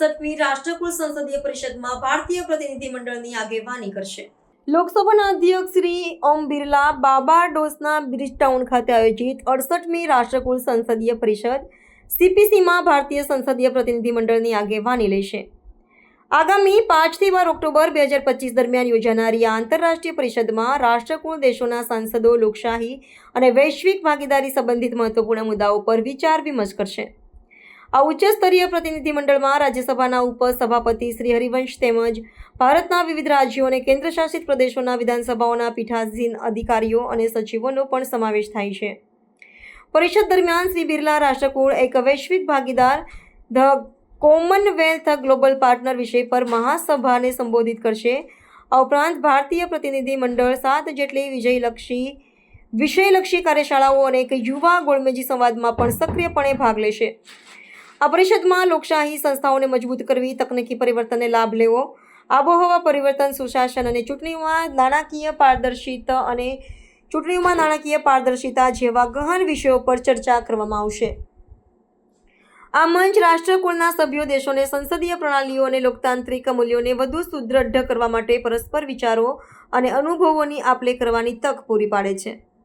68મી રાષ્ટ્રકુળ સંસદીય પરિષદમાં ભારતીય પ્રતિનિધિમંડળની આગેવાની કરશે। લોકસભાના અધ્યક્ષ શ્રી ઓમ બિરલા બાર્બાડોસના બ્રિજટાઉન ખાતે આયોજિત 68મી રાષ્ટ્રકુળ સંસદીય પરિષદ CPCમાં ભારતીય સંસદીય પ્રતિનિધિમંડળની આગેવાની લેશે। આગામી 5 થી 12 ઓક્ટોબર 2025 દરમિયાન યોજાનારી આ આંતરરાષ્ટ્રીય પરિષદમાં રાષ્ટ્રકુળ દેશોના સાંસદો લોકશાહી અને વૈશ્વિક ભાગીદારી સંબંધિત મહત્વપૂર્ણ મુદ્દાઓ પર વિચાર વિમર્શ કરશે। આ ઉચ્ચ સ્તરીય પ્રતિનિધિમંડળમાં રાજ્યસભાના ઉપસભાપતિ શ્રી હરિવંશ તેમજ ભારતના વિવિધ રાજ્યો અને કેન્દ્રશાસિત પ્રદેશોના વિધાનસભાઓના પીઠાસીન અધિકારીઓ અને સચિવોનો પણ સમાવેશ થાય છે। પરિષદ દરમિયાન શ્રી બિરલા રાષ્ટ્રકુળ એક વૈશ્વિક ભાગીદાર ધ કોમનવેલ્થ ગ્લોબલ પાર્ટનર વિષય પર મહાસભાને સંબોધિત કરશે। આ ઉપરાંત ભારતીય પ્રતિનિધિમંડળ 7 જેટલી વિષયલક્ષી કાર્યશાળાઓ અને એક યુવા ગોળમેજી સંવાદમાં પણ સક્રિયપણે ભાગ લેશે। આ પરિષદમાં લોકશાહી સંસ્થાઓને મજબૂત કરવી, તકનીકી પરિવર્તનને લાભ લેવો, આબોહવા પરિવર્તન, સુશાસન અને ચૂંટણીઓમાં નાણાકીય પારદર્શિતા જેવા ગહન વિષયો પર ચર્ચા કરવામાં આવશે। આ મંચ રાષ્ટ્રકુળના સભ્યો દેશોને સંસદીય પ્રણાલીઓ અને લોકતાંત્રિક મૂલ્યોને વધુ સુદૃઢ કરવા માટે પરસ્પર વિચારો અને અનુભવોની આપ-લે કરવાની તક પૂરી પાડે છે।